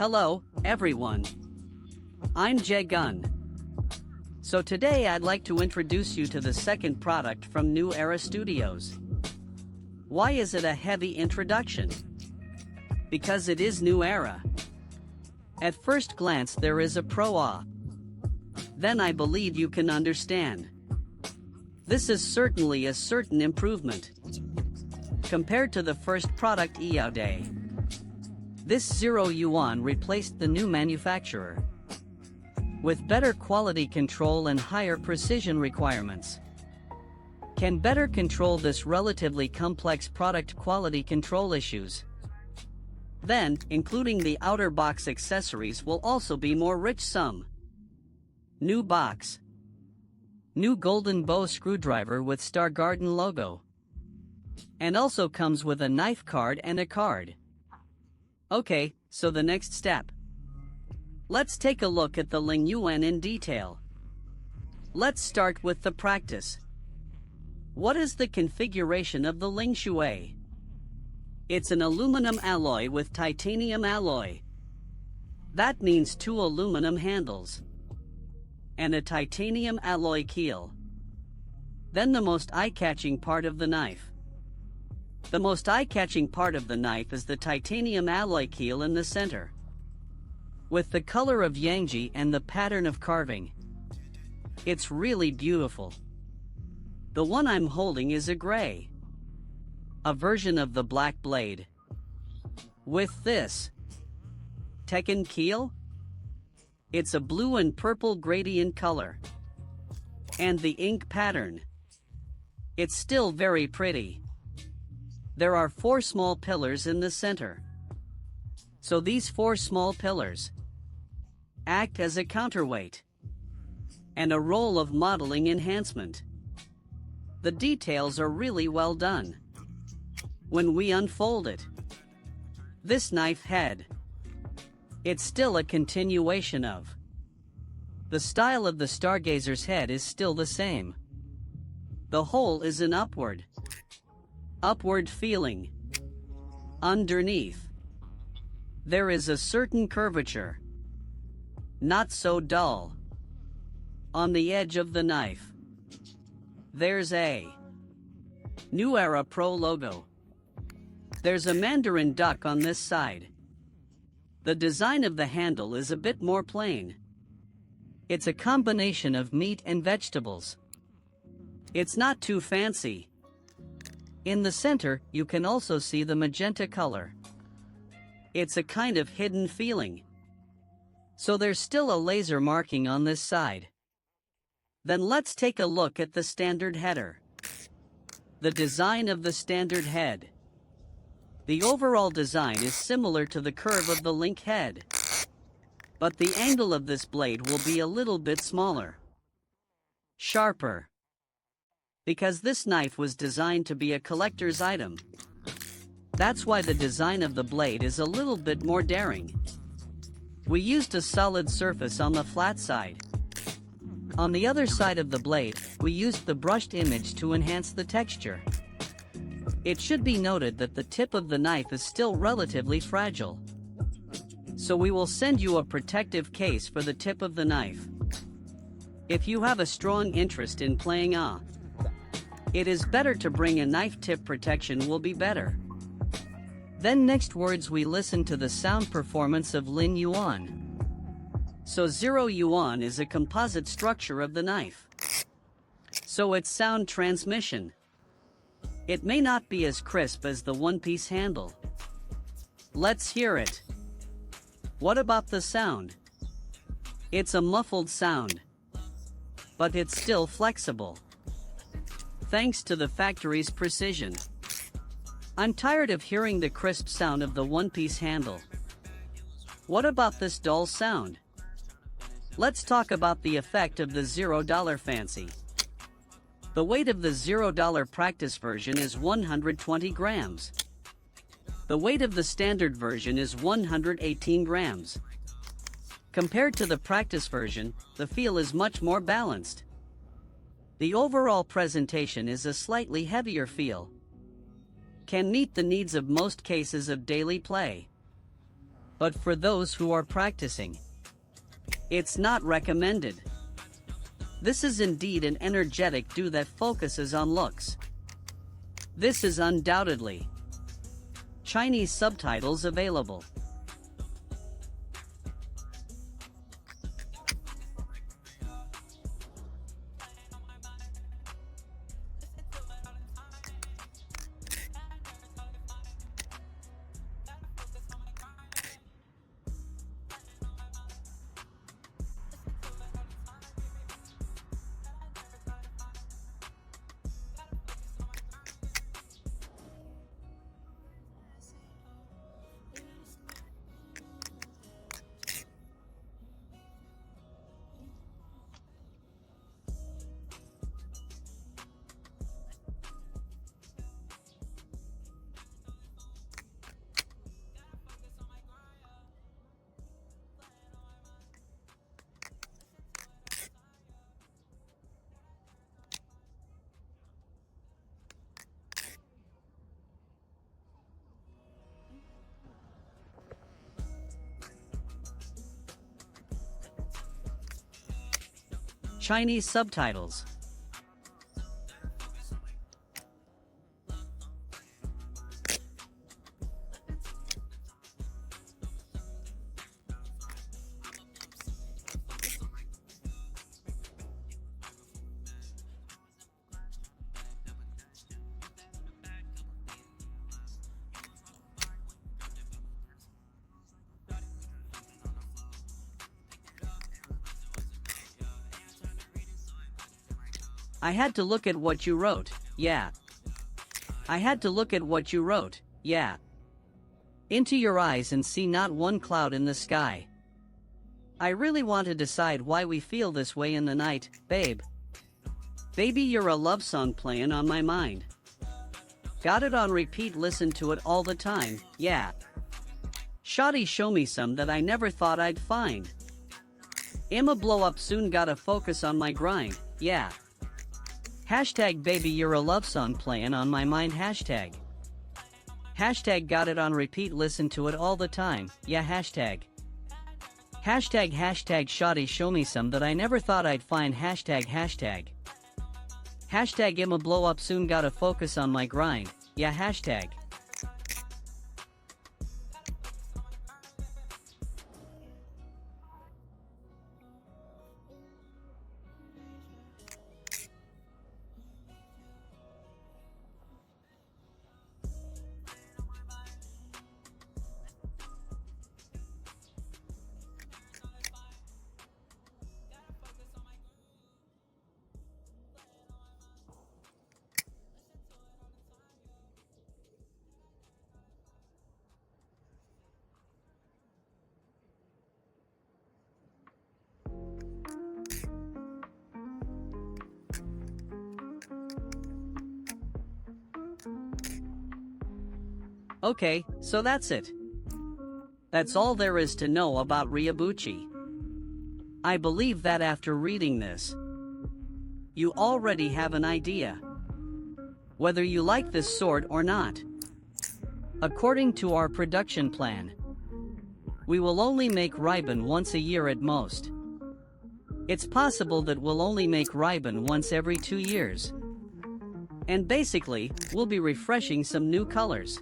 Hello, everyone. I'm Jay Gunn. So today I'd like to introduce you to the second product from New Era Studios. Why is it a heavy introduction? Because it is New Era. At first glance there is a pro-awe. Then I believe you can understand. This is certainly a certain improvement. Compared to the first product Eaude. This Zero Yuan replaced the new manufacturer. With better quality control and higher precision requirements. Can better control this relatively complex product quality control issues. Then, including the outer box accessories will also be more rich some. New box. New golden bow screwdriver with Star Garden logo. And also comes with a knife card and a card. Okay, so the next step. Let's take a look at the Ling Yuan in detail. Let's start with the practice. What is the configuration of the Ling Shui? It's an aluminum alloy with titanium alloy. That means 2 aluminum handles. And a titanium alloy keel. Then the most eye-catching part of the knife. The most eye-catching part of the knife is the titanium alloy keel in the center. With the color of Yangji and the pattern of carving. It's really beautiful. The one I'm holding is a gray. A version of the black blade. With this Tekken keel? It's a blue and purple gradient color. And the ink pattern. It's still very pretty. There are 4 small pillars in the center. So these 4 small pillars act as a counterweight and a role of modeling enhancement. The details are really well done. When we unfold it, this knife head, it's still a continuation of. The style of the Stargazer's head is still the same. The whole is an upward feeling. Underneath, there is a certain curvature. Not so dull. On the edge of the knife, there's a New Era Pro logo. There's a Mandarin duck on this side. The design of the handle is a bit more plain. It's a combination of meat and vegetables. It's not too fancy. In the center, you can also see the magenta color. It's a kind of hidden feeling. So there's still a laser marking on this side. Then let's take a look at the standard header. The design of the standard head. The overall design is similar to the curve of the Link head. But the angle of this blade will be a little bit smaller. Sharper. Because this knife was designed to be a collector's item. That's why the design of the blade is a little bit more daring. We used a solid surface on the flat side. On the other side of the blade, we used the brushed image to enhance the texture. It should be noted that the tip of the knife is still relatively fragile. So we will send you a protective case for the tip of the knife. If you have a strong interest in playing it is better to bring a knife tip protection will be better. Then next words we listen to the sound performance of Ling Yuan. So Zero Yuan is a composite structure of the knife. So its sound transmission. It may not be as crisp as the one-piece handle. Let's hear it. What about the sound? It's a muffled sound. But it's still flexible. Thanks to the factory's precision. I'm tired of hearing the crisp sound of the one-piece handle. What about this dull sound? Let's talk about the effect of the $0 Fancy. The weight of the $0 practice version is 120 grams. The weight of the standard version is 118 grams. Compared to the practice version, the feel is much more balanced. The overall presentation is a slightly heavier feel. Can meet the needs of most cases of daily play. but for those who are practicing, it's not recommended. This is indeed an energetic do that focuses on looks. This is undoubtedly Chinese subtitles available. Chinese subtitles. I had to look at what you wrote, yeah. I had to look at what you wrote, yeah. Into your eyes and see not one cloud in the sky. I really want to decide why we feel this way in the night, babe. Baby, you're a love song playing on my mind. Got it on repeat, listen to it all the time, yeah. Shawty, show me some that I never thought I'd find. I'ma blow up soon, gotta focus on my grind, yeah. Hashtag baby, you're a love song playing on my mind, hashtag. Hashtag got it on repeat, listen to it all the time, yeah, hashtag. Hashtag shawty, show me some that I never thought I'd find, hashtag. Hashtag I'ma blow up soon, gotta focus on my grind, yeah, hashtag. Okay, so that's it. That's all there is to know about Ryobuchi. I believe that after reading this, you already have an idea whether you like this sword or not. According to our production plan, we will only make Ribbon once a year at most. It's possible that we'll only make Ribbon once every 2 years. And basically, we'll be refreshing some new colors.